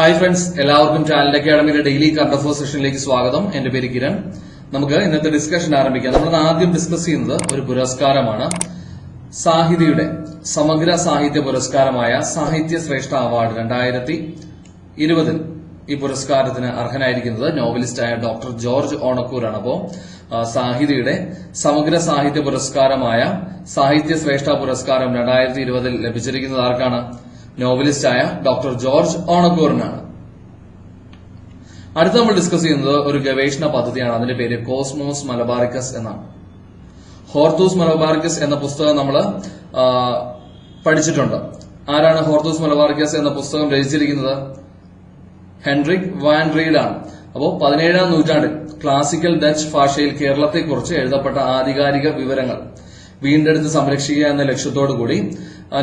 Hi friends, എല്ലാവർക്കും talent അക്കാഡമിയുടെ daily current affairs സെഷനിലേക്ക് സ്വാഗതം. എന്റെ പേര് കിരൺ. നമുക്ക് ഇന്നത്തെ ഡിസ്കഷൻ ആരംഭിക്കാം. നമ്മൾ ആദ്യം ഡിസ്കസ് ചെയ്യുന്നത് ഒരു പുരസ്കാരമാണ്. സാഹിതിയുടെ സമഗ്ര സാഹിത്യ പുരസ്കാരമായ സാഹിത്യ ശ്രേഷ്ഠ അവാർഡ് 2020 ഈ പുരസ്കാരത്തിന് അർഹനായിരിക്കുന്നത് നോവലിസ്റ്റായ ഡോക്ടർ ജോർജ് ഓണക്കൂറാണ്. അപ്പോ സാഹിതിയുടെ സമഗ്ര സാഹിത്യ പുരസ്കാരമായ സാഹിത്യ ശ്രേഷ്ഠ പുരസ്കാരം 2020 ലഭിച്ചിരിക്കുന്നത് ആർക്കാണ്? നോവലിസ്റ്റായ ഡോക്ടർ ജോർജ് ഓണക്കൂറിനാണ്. അടുത്ത നമ്മൾ ഡിസ്കസ് ചെയ്യുന്നത് ഒരു ഗവേഷണ പദ്ധതിയാണ്. അതിന്റെ പേര് കോസ്മോസ് മലബാറിക്കസ് എന്നാണ്. ഹോർത്തൂസ് മലബാറിക്കസ് എന്ന പുസ്തകം നമ്മൾ പഠിച്ചിട്ടുണ്ട്. ആരാണ് ഹോർത്തൂസ് മലബാറിക്കസ് എന്ന പുസ്തകം രചിച്ചിരിക്കുന്നത്? ഹെൻറിക് വാൻ റീഡ് ആണ്. അപ്പോൾ 17ാം നൂറ്റാണ്ടിൽ ക്ലാസിക്കൽ ഡച്ച് ഭാഷയിൽ കേരളത്തെക്കുറിച്ച് എഴുതപ്പെട്ട ആധികാരിക വിവരങ്ങൾ വീണ്ടെടുത്ത് സംരക്ഷിക്കുക എന്ന ലക്ഷ്യത്തോടു കൂടി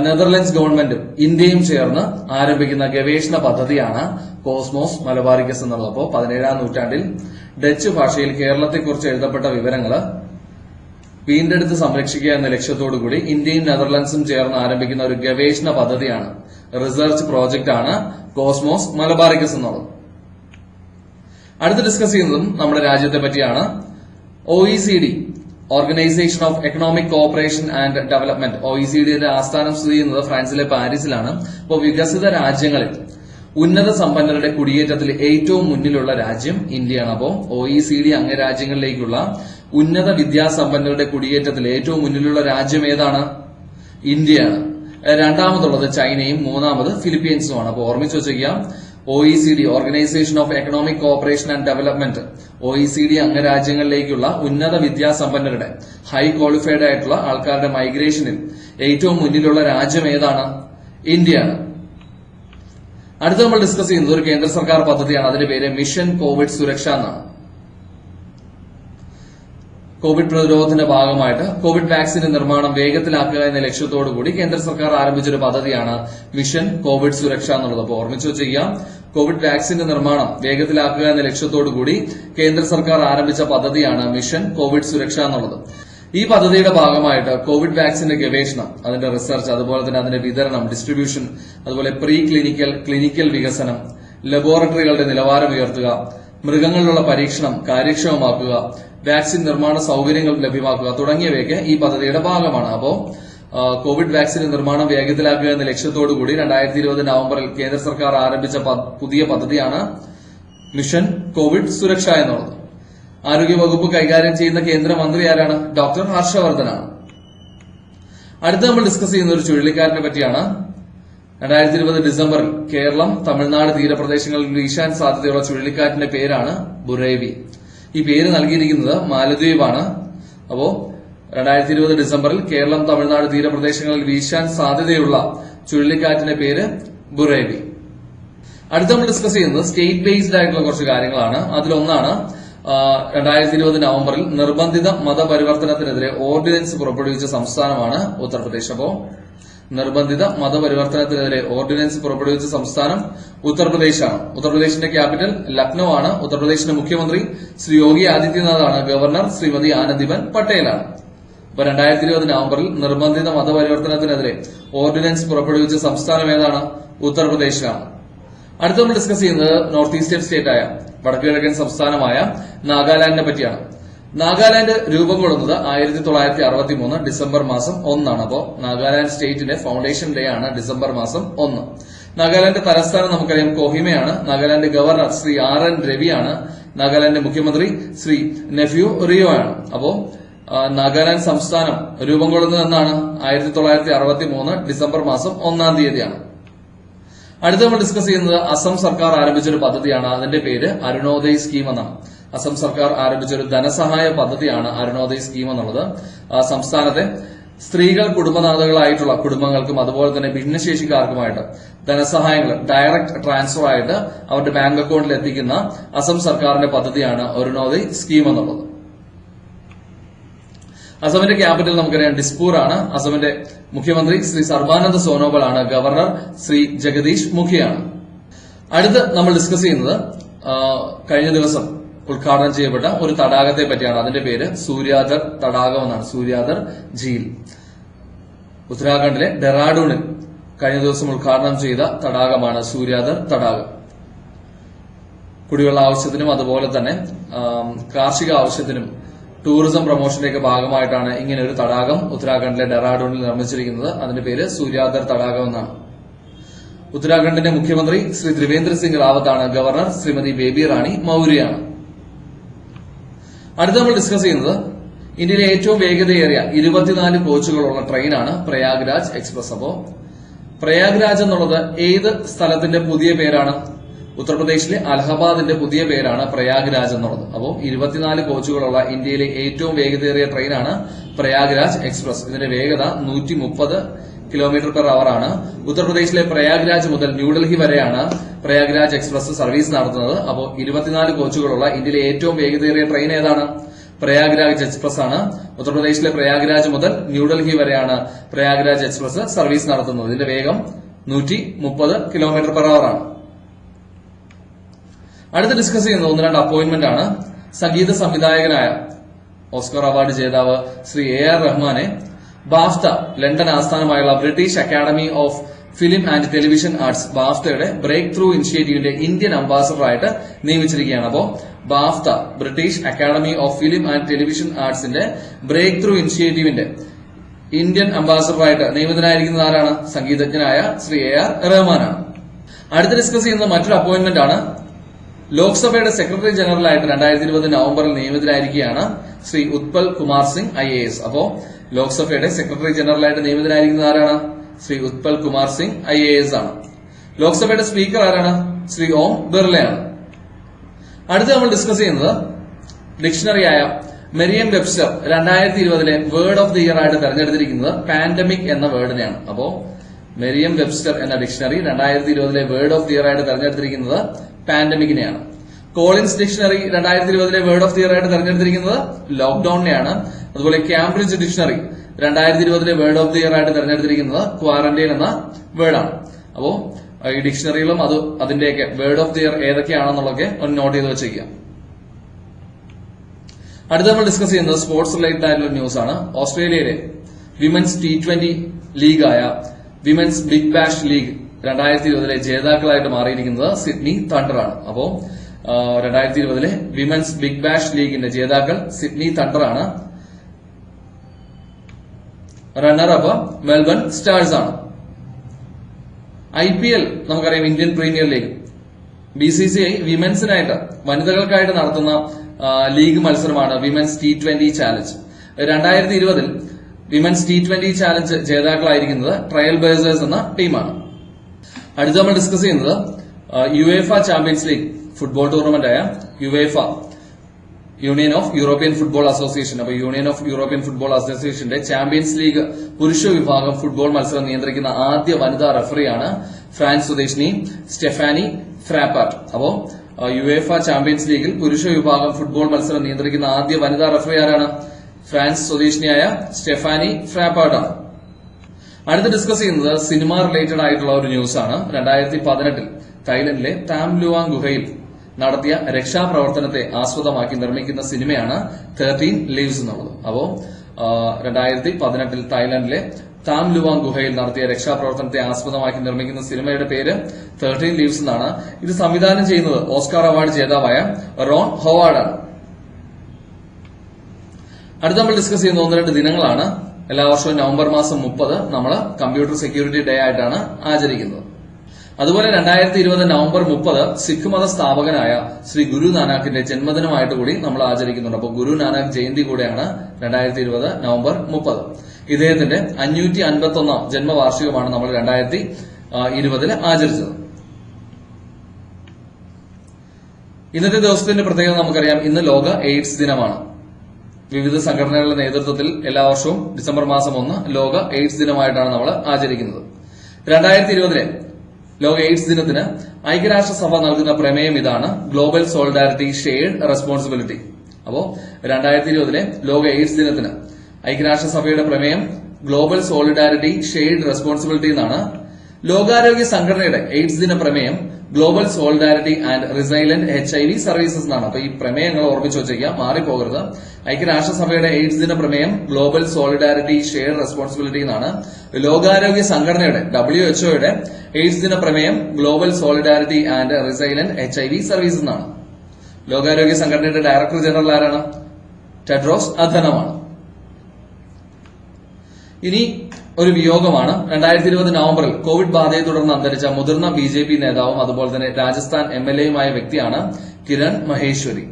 നെതർലൻഡ്സ് ഗവൺമെന്റും ഇന്ത്യയും ചേർന്ന് ആരംഭിക്കുന്ന ഗവേഷണ പദ്ധതിയാണ് കോസ്മോസ് മലബാറിക്കസ് എന്നുള്ളത്. അപ്പോൾ 17ാം നൂറ്റാണ്ടിൽ ഡച്ച് ഭാഷയിൽ കേരളത്തെക്കുറിച്ച് എഴുതപ്പെട്ട വിവരങ്ങൾ വീണ്ടെടുത്ത് സംരക്ഷിക്കുക എന്ന ലക്ഷ്യത്തോടു കൂടി ഇന്ത്യയും നെതർലൻഡ്സും ചേർന്ന് ആരംഭിക്കുന്ന ഒരു ഗവേഷണ പദ്ധതിയാണ്, റിസർച്ച് പ്രോജക്റ്റ് ആണ് കോസ്മോസ് മലബാറിക്കസ് എന്നുള്ളത്. അടുത്ത് ഡിസ്കസ് ചെയ്യുന്നതും നമ്മുടെ രാജ്യത്തെ പറ്റിയാണ്. OECD Organisation of Economic Cooperation and Development, OECDയുടെ ആസ്ഥാനം സ്ഥിതി ചെയ്യുന്നത് ഫ്രാൻസിലെ പാരീസിലാണ്. അപ്പോൾ വികസിത രാജ്യങ്ങളിൽ ഉന്നത സമ്പന്നരുടെ കുടിയേറ്റത്തിൽ ഏറ്റവും മുന്നിലുള്ള രാജ്യം ഇന്ത്യയാണ്. അപ്പോൾ OECD അംഗരാജ്യങ്ങളിലേക്കുള്ള ഉന്നത വിദ്യാസമ്പന്നരുടെ കുടിയേറ്റത്തിൽ ഏറ്റവും മുന്നിലുള്ള രാജ്യം ഏതാണ്? ഇന്ത്യയാണ്. രണ്ടാമതുള്ളത് ചൈനയും മൂന്നാമത് ഫിലിപ്പീൻസുമാണ്. അപ്പോൾ ഓർമ്മിച്ചു വെച്ചിരിക്കാം, OECD Organisation of Economic Cooperation and development, OECD അംഗരാജ്യങ്ങളിലേക്കുള്ള ഉന്നത വിദ്യാസമ്പന്നരുടെ ഹൈ ക്വാളിഫൈഡ് ആയിട്ടുള്ള ആൾക്കാരുടെ മൈഗ്രേഷനിൽ ഏറ്റവും മുന്നിലുള്ള രാജ്യം ഏതാണ്? ഇന്ത്യയാണ്. അടുത്ത നമ്മൾ ഡിസ്കസ് ചെയ്യുന്നത് ഒരു കേന്ദ്ര സർക്കാർ പദ്ധതിയാണ്. അതിന്റെ പേര് മിഷൻ കോവിഡ് സുരക്ഷ എന്നാണ്. കോവിഡ് പ്രതിരോധത്തിന്റെ ഭാഗമായിട്ട് കോവിഡ് വാക്സിന്റെ നിർമ്മാണം വേഗത്തിലാക്കുക എന്ന ലക്ഷ്യത്തോടു കൂടി കേന്ദ്ര സർക്കാർ ആരംഭിച്ചൊരു പദ്ധതിയാണ് മിഷൻ കോവിഡ് സുരക്ഷ എന്നുള്ളത്. അപ്പോൾ ഓർമ്മിച്ചു വെച്ചിരിക്കാം, കോവിഡ് വാക്സിന്റെ നിർമ്മാണം വേഗത്തിലാക്കുക എന്ന ലക്ഷ്യത്തോടു കൂടി കേന്ദ്ര സർക്കാർ ആരംഭിച്ച പദ്ധതിയാണ് മിഷൻ കോവിഡ് സുരക്ഷ എന്നുള്ളത്. ഈ പദ്ധതിയുടെ ഭാഗമായിട്ട് കോവിഡ് വാക്സിന്റെ ഗവേഷണം, അതിന്റെ റിസർച്ച്, അതുപോലെ തന്നെ അതിന്റെ വിതരണം, ഡിസ്ട്രിബ്യൂഷൻ, അതുപോലെ പ്രീ ക്ലിനിക്കൽ, ക്ലിനിക്കൽ വികസനം, ലബോറട്ടറികളുടെ നിലവാരം ഉയർത്തുക, മൃഗങ്ങളിലുള്ള പരീക്ഷണം കാര്യക്ഷമമാക്കുക, വാക്സിൻ നിർമ്മാണ സൗകര്യങ്ങൾ ലഭ്യമാക്കുക തുടങ്ങിയവയൊക്കെ ഈ പദ്ധതിയുടെ ഭാഗമാണ്. അപ്പോൾ കോവിഡ് വാക്സിൻ നിർമ്മാണം വേഗത്തിലാക്കുക എന്ന ലക്ഷ്യത്തോടു കൂടി 2020 നവംബറിൽ കേന്ദ്ര സർക്കാർ ആരംഭിച്ച പുതിയ പദ്ധതിയാണ് മിഷൻ കോവിഡ് സുരക്ഷ എന്നുള്ളത്. ആരോഗ്യവകുപ്പ് കൈകാര്യം ചെയ്യുന്ന കേന്ദ്രമന്ത്രി ആരാണ്? ഡോക്ടർ ഹർഷവർദ്ധനാണ്. അടുത്ത നമ്മൾ ഡിസ്കസ് ചെയ്യുന്ന ഒരു ചുഴലിക്കാറ്റിനെ പറ്റിയാണ്. 2020 ഡിസംബറിൽ കേരളം, തമിഴ്നാട് തീരപ്രദേശങ്ങളിൽ വീശാൻ സാധ്യതയുള്ള ചുഴലിക്കാറ്റിന്റെ പേരാണ് ബുറേവി. ഈ പേര് നൽകിയിരിക്കുന്നത് മാലദ്വീപാണ്. അപ്പോ 2020 ഡിസംബറിൽ കേരളം, തമിഴ്നാട് തീരപ്രദേശങ്ങളിൽ വീശാൻ സാധ്യതയുള്ള ചുഴലിക്കാറ്റിന്റെ പേര് ബുറേവി. അടുത്ത നമ്മൾ ഡിസ്കസ് ചെയ്യുന്നത് സ്റ്റേറ്റ് ബേസ്ഡ് ആയിട്ടുള്ള കുറച്ച് കാര്യങ്ങളാണ്. അതിലൊന്നാണ് 2020 നവംബറിൽ നിർബന്ധിത മതപരിവർത്തനത്തിനെതിരെ ഓർഡിനൻസ് പുറപ്പെടുവിച്ച സംസ്ഥാനമാണ് ഉത്തർപ്രദേശ്. അപ്പോ നിർബന്ധിത മതപരിവർത്തനത്തിനെതിരെ ഓർഡിനൻസ് പുറപ്പെടുവിച്ച സംസ്ഥാനം ഉത്തർപ്രദേശാണ്. ഉത്തർപ്രദേശിന്റെ ക്യാപിറ്റൽ ലക്നൌ ആണ്. ഉത്തർപ്രദേശിന്റെ മുഖ്യമന്ത്രി ശ്രീ യോഗി ആദിത്യനാഥ് ആണ്. ഗവർണർ ശ്രീമതി ആനന്ദിബെൻ പട്ടേലാണ്. അപ്പൊ 2020 നവംബറിൽ നിർബന്ധിത മതപരിവർത്തനത്തിനെതിരെ ഓർഡിനൻസ് പുറപ്പെടുവിച്ച സംസ്ഥാനം ഏതാണ്? ഉത്തർപ്രദേശിലാണ്. അടുത്ത നമ്മൾ ഡിസ്കസ് ചെയ്യുന്നത് നോർത്ത് ഈസ്റ്റേൺ സ്റ്റേറ്റ് ആയ വടക്കുകിഴക്കൻ സംസ്ഥാനമായ നാഗാലാൻഡിനെ പറ്റിയാണ്. നാഗാലാൻഡ് രൂപം കൊള്ളുന്നത് 1963 ഡിസംബർ മാസം 1 അപ്പോൾ നാഗാലാൻഡ് സ്റ്റേറ്റിന്റെ ഫൗണ്ടേഷൻ ഡേ ആണ് ഡിസംബർ മാസം 1. നാഗാലാൻഡ് തലസ്ഥാനം നമുക്കറിയാം കോഹിമയാണ്. നാഗാലാൻഡ് ഗവർണർ ശ്രീ RN രവിയാണ്. നാഗാലാൻഡ് മുഖ്യമന്ത്രി ശ്രീ നെഫ്യൂ റിയോ ആണ്. അപ്പോ നാഗാലാൻഡ് സംസ്ഥാനം രൂപം കൊള്ളുന്നത് എന്നാണ്? 1963 ഡിസംബർ മാസം 1 തീയതിയാണ്. അടുത്ത നമ്മൾ ഡിസ്കസ് ചെയ്യുന്നത് അസം സർക്കാർ ആരംഭിച്ചൊരു പദ്ധതിയാണ്. അതിന്റെ പേര് അരുണോദയ് സ്കീം എന്നാണ്. അസം സർക്കാർ ആരംഭിച്ച ഒരു ധനസഹായ പദ്ധതിയാണ് അരുണോദയ് സ്കീം എന്നുള്ളത്. സംസ്ഥാനത്തെ സ്ത്രീകൾ കുടുംബനാഥകളായിട്ടുള്ള കുടുംബങ്ങൾക്കും അതുപോലെ തന്നെ ഭിന്നശേഷിക്കാർക്കുമായിട്ട് ധനസഹായങ്ങൾ ഡയറക്ട് ട്രാൻസ്ഫർ ആയിട്ട് അവരുടെ ബാങ്ക് അക്കൗണ്ടിൽ എത്തിക്കുന്ന അസം സർക്കാരിന്റെ പദ്ധതിയാണ് അരുണോദയ് സ്കീം എന്നുള്ളത്. അസമിന്റെ ക്യാപിറ്റൽ നമുക്കറിയാം ഡിസ്പൂർ ആണ്. അസമിന്റെ മുഖ്യമന്ത്രി ശ്രീ സർബാനന്ദ് സോനോവാൾ ആണ്. ഗവർണർ ശ്രീ ജഗദീഷ് മുഖിയാണ്. അടുത്ത് നമ്മൾ ഡിസ്കസ് ചെയ്യുന്നത് കഴിഞ്ഞ ദിവസം ഉദ്ഘാടനം ചെയ്യപ്പെട്ട ഒരു തടാകത്തെ പറ്റിയാണ്. അതിന്റെ പേര് സൂര്യാധർ തടാകം എന്നാണ്. സൂര്യാധർ ഝീൽ ഉത്തരാഖണ്ഡിലെ ഡെറാഡൂണിൽ കഴിഞ്ഞ ദിവസം ഉദ്ഘാടനം ചെയ്ത തടാകമാണ് സൂര്യാധർ തടാകം. കുടിവെള്ള ആവശ്യത്തിനും അതുപോലെ തന്നെ കാർഷിക ആവശ്യത്തിനും ടൂറിസം പ്രൊമോഷന്റെയൊക്കെ ഭാഗമായിട്ടാണ് ഇങ്ങനെ ഒരു തടാകം ഉത്തരാഖണ്ഡിലെ ഡെറാഡൂണിൽ നിർമ്മിച്ചിരിക്കുന്നത്. അതിന്റെ പേര് സൂര്യാധർ തടാകം എന്നാണ്. ഉത്തരാഖണ്ഡിന്റെ മുഖ്യമന്ത്രി ശ്രീ ത്രിവേന്ദ്ര സിംഗ് റാവത്താണ്. ഗവർണർ ശ്രീമതി ബേബി റാണി മൌര്യയാണ്. അടുത്ത നമ്മൾ ഡിസ്കസ് ചെയ്യുന്നത് ഇന്ത്യയിലെ ഏറ്റവും വേഗതയേറിയ 24 കോച്ചുകളുള്ള ട്രെയിനാണ് പ്രയാഗ്രാജ് എക്സ്പ്രസ്. അപ്പോ പ്രയാഗ്രാജ് എന്നുള്ളത് ഏത് സ്ഥലത്തിന്റെ പുതിയ പേരാണ്? ഉത്തർപ്രദേശിലെ അലഹബാദിന്റെ പുതിയ പേരാണ് പ്രയാഗ്രാജ് എന്നുള്ളത്. അപ്പോൾ 24 കോച്ചുകളുള്ള ഇന്ത്യയിലെ ഏറ്റവും വേഗതയേറിയ ട്രെയിനാണ് പ്രയാഗ്രാജ് എക്സ്പ്രസ്. ഇതിന്റെ വേഗത 130 km/h ആണ്. ഉത്തർപ്രദേശിലെ പ്രയാഗ്രാജ് മുതൽ ന്യൂഡൽഹി വരെയാണ് പ്രയാഗ്രാജ് എക്സ്പ്രസ് സർവീസ് നടത്തുന്നത്. അപ്പോൾ 24 കോച്ചുകളുള്ള ഇന്ത്യയിലെ ഏറ്റവും വേഗതയേറിയ ട്രെയിൻ ഏതാണ്? പ്രയാഗ്രാജ് എക്സ്പ്രസ് ആണ്. ഉത്തർപ്രദേശിലെ പ്രയാഗ്രാജ് മുതൽ ന്യൂഡൽഹി വരെയാണ് പ്രയാഗ്രാജ് എക്സ്പ്രസ് സർവീസ് നടത്തുന്നത്. ഇതിന്റെ വേഗം 130 km/h ആണ്. അടുത്ത് ഡിസ്കസ് ചെയ്യുന്നത് 1-2 അപ്പോയിന്റ്മെന്റ് ആണ്. സംഗീത സംവിധായകനായ ഓസ്കർ അവാർഡ് ജേതാവ് ശ്രീ AR റഹ്മാനെ ബാഫ്ത ലണ്ടൻ ആസ്ഥാനമായുള്ള British Academy of Film and Television Arts ബാഫ്തയുടെ ബ്രേക്ക് ത്രൂ ഇനിഷ്യേറ്റീവിന്റെ ഇന്ത്യൻ അംബാസഡറായിട്ട് നിയമിച്ചിരിക്കുകയാണ്. അപ്പോൾ BAFTA British Academy of Film and Television ആർട്സിന്റെ ബ്രേക്ക് ത്രൂ ഇനിഷ്യേറ്റീവിന്റെ ഇന്ത്യൻ അംബാസഡറായിട്ട് നിയമിതനായിരിക്കുന്നത് ആരാണ്? സംഗീതജ്ഞനായ ശ്രീ AR റഹ്മാനാണ്. അടുത്ത് ഡിസ്കസ് ചെയ്യുന്നത് മറ്റൊരു അപ്പോയിന്റ്മെന്റ് ആണ്. ലോക്സഭയുടെ സെക്രട്ടറി ജനറലായിട്ട് 2020 നവംബറിൽ നിയമിതനായിരിക്കുകയാണ് ശ്രീ ഉത്പൽ കുമാർ സിംഗ് IAS. അപ്പോ ലോക്സഭയുടെ സെക്രട്ടറി ജനറലായിട്ട് നിയമിതനായിരിക്കുന്നത് ആരാണ്? ശ്രീ ഉത്പൽ കുമാർ സിംഗ് IAS ആണ്. ലോക്സഭയുടെ സ്പീക്കർ ആരാണ്? ശ്രീ ഓം ബിർളയാണ്. അടുത്ത് നമ്മൾ ഡിസ്കസ് ചെയ്യുന്നത് ഡിക്ഷണറിയായ Merriam Webster 2020 word of the year ആയിട്ട് തെരഞ്ഞെടുത്തിരിക്കുന്നത് പാൻഡമിക് എന്ന വേർഡിനെയാണ്. അപ്പോ മെരിയം വെബ്സ്റ്റർ എന്ന dictionary 2020 word of the year ആയിട്ട് തെരഞ്ഞെടുത്തിരിക്കുന്നത് പാൻഡമിക്കിനെയാണ്. Collins dictionary 2020 word of the year ആയിട്ട് തെരഞ്ഞെടുത്തിരിക്കുന്നത് ലോക്ഡൌണിനെയാണ്. അതുപോലെ Cambridge dictionary 2020 word of the year ആയിട്ട് തെരഞ്ഞെടുത്തിരിക്കുന്നത് ക്വാറന്റൈൻ എന്ന വേർഡാണ്. അപ്പോ ഈ ഡിക്ഷണറികളും അതിന്റെയൊക്കെ വേർഡ് ഓഫ് ദി ഇയർ ഏതൊക്കെയാണെന്നുള്ളതൊക്കെ ഒന്ന് നോട്ട് ചെയ്ത് വെച്ചേക്കുക. അടുത്ത നമ്മൾ ഡിസ്കസ് ചെയ്യുന്നത് സ്പോർട്സ് റിലേറ്റഡ് ആയിട്ടുള്ള ന്യൂസ് ആണ്. ഓസ്ട്രേലിയയിലെ വിമൻസ് T20 ലീഗായ വിമൻസ് ബിഗ് ബാഷ് ലീഗ് 2020 ജേതാക്കളായിട്ട് മാറിയിരിക്കുന്നത് സിഡ്നി തണ്ടർ ആണ്. അപ്പോ 2020 വിമൻസ് ബിഗ് ബാഷ് ലീഗിന്റെ ജേതാക്കൾ സിഡ്നി തണ്ടർ ആണ്. റണ്ണർ-അപ്പ് മെൽബൺ സ്റ്റാർസ് ആണ്. IPL നമുക്കറിയാം, ഇന്ത്യൻ പ്രീമിയർ ലീഗ്. BCCI വിമൻസിനായിട്ട് വനിതകൾക്കായിട്ട് നടത്തുന്ന ലീഗ് മത്സരമാണ് women's T20 challenge. 2020 women's T20 challenge ജേതാക്കളായിരിക്കുന്നത് ട്രയൽ ബ്ലേസേഴ്സ് എന്ന ടീമാണ്. അടുത്ത നമ്മൾ ഡിസ്കസ് ചെയ്യുന്നത് UEFA Champions League football tournament ആയ UEFA Union of European Football Association. അപ്പൊ യൂണിയൻ ഓഫ് യൂറോപ്യൻ ഫുട്ബോൾ അസോസിയേഷന്റെ ചാമ്പ്യൻസ് ലീഗ് പുരുഷ വിഭാഗം ഫുട്ബോൾ മത്സരം നിയന്ത്രിക്കുന്ന ആദ്യ വനിതാ റഫറിയാണ് ഫ്രാൻസ് സ്വദേശിനി സ്റ്റെഫാനി ഫ്രാപ്പാർട്ട്. അപ്പോ യുവേഫ ചാമ്പ്യൻസ് ലീഗിൽ പുരുഷ വിഭാഗം ഫുട്ബോൾ മത്സരം നിയന്ത്രിക്കുന്ന ആദ്യ വനിതാ റഫറി ആരാണ്? ഫ്രാൻസ് സ്വദേശിനിയായ സ്റ്റെഫാനി ഫ്രാപ്പാർട്ടാണ്. അടുത്ത് ഡിസ്കസ് ചെയ്യുന്നത് സിനിമ റിലേറ്റഡ് ആയിട്ടുള്ള ഒരു ന്യൂസ് ആണ്. 2018 തായ്ലൻഡിലെ താം ലുവാങ് ഗുഹയിൽ നടത്തിയ രക്ഷാപ്രവർത്തനത്തെ ആസ്പദമാക്കി നിർമ്മിക്കുന്ന സിനിമയാണ് 13 ലീവ്സ് എന്നുള്ളത്. അപ്പോ 2018 തായ്ലൻഡിലെ താം ലുവാങ് ഗുഹയിൽ നടത്തിയ രക്ഷാപ്രവർത്തനത്തെ ആസ്പദമാക്കി നിർമ്മിക്കുന്ന സിനിമയുടെ പേര് 13 ലീവ്സ് എന്നാണ്. ഇത് സംവിധാനം ചെയ്യുന്നത് ഓസ്കാർ അവാർഡ് ജേതാവായ റോൺ ഹോവാർഡാണ്. അടുത്ത് നമ്മൾ ഡിസ്കസ് ചെയ്യുന്ന 1-2 ദിനങ്ങളാണ്. എല്ലാ വർഷവും നവംബർ മാസം 30 നമ്മൾ കമ്പ്യൂട്ടർ സെക്യൂരിറ്റി ഡേ ആയിട്ടാണ് ആചരിക്കുന്നത്. അതുപോലെ 2020 നവംബർ 30 സിഖ് മത സ്ഥാപകനായ ശ്രീ ഗുരു നാനാക്കിന്റെ ജന്മദിനമായിട്ട് കൂടി നമ്മൾ ആചരിക്കുന്നുണ്ട്. അപ്പോൾ ഗുരു നാനാക്ക് ജയന്തി കൂടെയാണ് 2020 നവംബർ 30. ഇദ്ദേഹത്തിന്റെ 551 ജന്മവാർഷികമാണ് നമ്മൾ 2020 ആചരിച്ചത്. ഇന്നത്തെ ദിവസത്തിന്റെ പ്രത്യേകത നമുക്കറിയാം, ഇന്ന് ലോക എയ്ഡ്സ് ദിനമാണ്. വിവിധ സംഘടനകളുടെ നേതൃത്വത്തിൽ എല്ലാ വർഷവും ഡിസംബർ മാസം 1 ലോക എയ്ഡ്സ് ദിനമായിട്ടാണ് നമ്മൾ ആചരിക്കുന്നത്. 2020 ലോക എയ്ഡ്സ് ദിനത്തിന് ഐക്യരാഷ്ട്രസഭ നൽകുന്ന പ്രമേയം ഇതാണ്: ഗ്ലോബൽ സോളിഡാരിറ്റി ഷെയർഡ് റെസ്പോൺസിബിലിറ്റി. അപ്പോ 2020 ലോക എയ്ഡ്സ് ദിനത്തിന് ഐക്യരാഷ്ട്രസഭയുടെ പ്രമേയം ഗ്ലോബൽ സോളിഡാരിറ്റി ഷെയർഡ് റെസ്പോൺസിബിലിറ്റി എന്നാണ്. ലോകാരോഗ്യ സംഘടനയുടെ എയ്ഡ്സ് ദിന പ്രമേയം global solidarity and resilient HIV services എന്നാണ്. അപ്പൊ ഈ പ്രമേയങ്ങൾ ഓർമ്മിച്ച് വെച്ചേക്കുക, മാറിപ്പോകരുത്. ഐക്യരാഷ്ട്രസഭയുടെ എയ്ഡ്സ് ദിന പ്രമേയം ഗ്ലോബൽ സോളിഡാരിറ്റി ഷെയർ റെസ്പോൺസിബിലിറ്റി എന്നാണ്. ലോകാരോഗ്യ സംഘടനയുടെ WHO യുടെ എയ്ഡ്സ് ദിന പ്രമേയം global solidarity and resilient HIV services എന്നാണ്. ലോകാരോഗ്യ സംഘടനയുടെ ഡയറക്ടർ ജനറൽ ആരാണ്? ടെഡ്രോസ് അഥനമാണ്. ഇനി ഒരു വിയോഗമാണ്. 2020 നവംബറിൽ കോവിഡ് ബാധയെ തുടർന്ന് അന്തരിച്ച മുതിർന്ന BJP നേതാവും അതുപോലെ തന്നെ രാജസ്ഥാൻ MLAയുമായ വ്യക്തിയാണ് കിരൺ മഹേശ്വരി.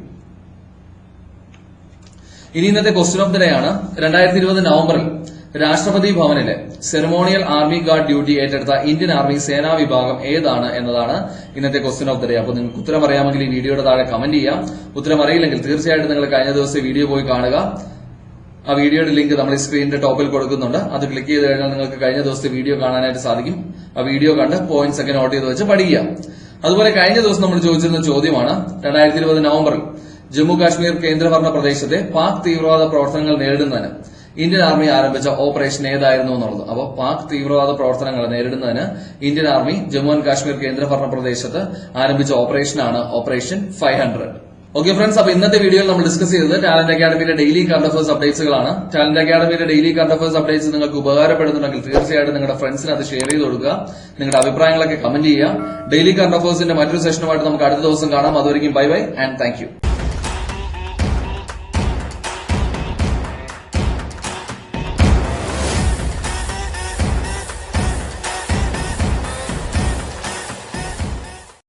ഇനി ഇന്നത്തെ ക്വസ്റ്റ്യൻ ഓഫ് ദി ഡേ ആണ്. 2020 നവംബറിൽ രാഷ്ട്രപതി ഭവനിലെ സെറമോണിയൽ ആർമി ഗാർഡ് ഡ്യൂട്ടി ഏറ്റെടുത്ത ഇന്ത്യൻ ആർമി സേനാ വിഭാഗം ഏതാണ് എന്നതാണ് ഇന്നത്തെ ക്വസ്റ്റ്യൻ ഓഫ് ദി ഡേ. അപ്പോൾ നിങ്ങൾക്ക് ഉത്തരം അറിയാമെങ്കിൽ ഈ വീഡിയോയുടെ താഴെ കമന്റ് ചെയ്യാം. ഉത്തരം അറിയില്ലെങ്കിൽ തീർച്ചയായിട്ടും നിങ്ങൾ കഴിഞ്ഞ ദിവസത്തെ വീഡിയോ പോയി കാണുക. ആ വീഡിയോയുടെ ലിങ്ക് നമ്മൾ ഈ സ്ക്രീനിന്റെ ടോപ്പിൽ കൊടുക്കുന്നുണ്ട്. അത് ക്ലിക്ക് ചെയ്ത് കഴിഞ്ഞാൽ നിങ്ങൾക്ക് കഴിഞ്ഞ ദിവസത്തെ വീഡിയോ കാണാനായിട്ട് സാധിക്കും. ആ വീഡിയോ കണ്ട് പോയിന്റ്സ് ഒക്കെ നോട്ട് ചെയ്ത് വെച്ച് പഠിക്കുക. അതുപോലെ കഴിഞ്ഞ ദിവസം നമ്മൾ ചോദിച്ചിരുന്ന ചോദ്യമാണ് 2020 നവംബറിൽ ജമ്മു കാശ്മീർ കേന്ദ്രഭരണ പ്രദേശത്തെ പാക് തീവ്രവാദ പ്രവർത്തനങ്ങൾ നേരിടുന്നതിന് ഇന്ത്യൻ ആർമി ആരംഭിച്ച ഓപ്പറേഷൻ ഏതായിരുന്നു എന്നുള്ളത്. അപ്പോൾ പാക് തീവ്രവാദ പ്രവർത്തനങ്ങൾ നേരിടുന്നതിന് Indian army Jammu and Kashmir കേന്ദ്രഭരണ പ്രദേശത്ത് ആരംഭിച്ച ഓപ്പറേഷനാണ് ഓപ്പറേഷൻ 500. ഓക്കെ ഫ്രണ്ട്സ്, അപ്പൊ ഇന്നത്തെ വീഡിയോയിൽ നമ്മൾ ഡിസ്കസ് ചെയ്തത് ടാലന്റ് അക്കാഡമിയുടെ ഡെയിലി കറന്റ് അഫയേഴ്സ് അപ്ഡേറ്റ്സുകളാണ്. ടാലന്റ് അക്കാഡമിയുടെ ഡെയിലി കറന്റ് അഫയേഴ്സ് അപ്ഡേറ്റ്സ് നിങ്ങൾക്ക് ഉപകാരപ്പെടുന്നുണ്ടെങ്കിൽ തീർച്ചയായിട്ടും നിങ്ങളുടെ ഫ്രണ്ട്സിന് അത് ഷെയർ ചെയ്ത് കൊടുക്കുക. നിങ്ങളുടെ അഭിപ്രായങ്ങളൊക്കെ കമന്റ് ചെയ്യുക. ഡെയിലി കറന്റ് അഫയേഴ്സിന്റെ മറ്റൊരു സെഷനുമായിട്ട് നമുക്ക് അടുത്ത ദിവസം കാണാം. അതുവരെയും bye bye and thank you.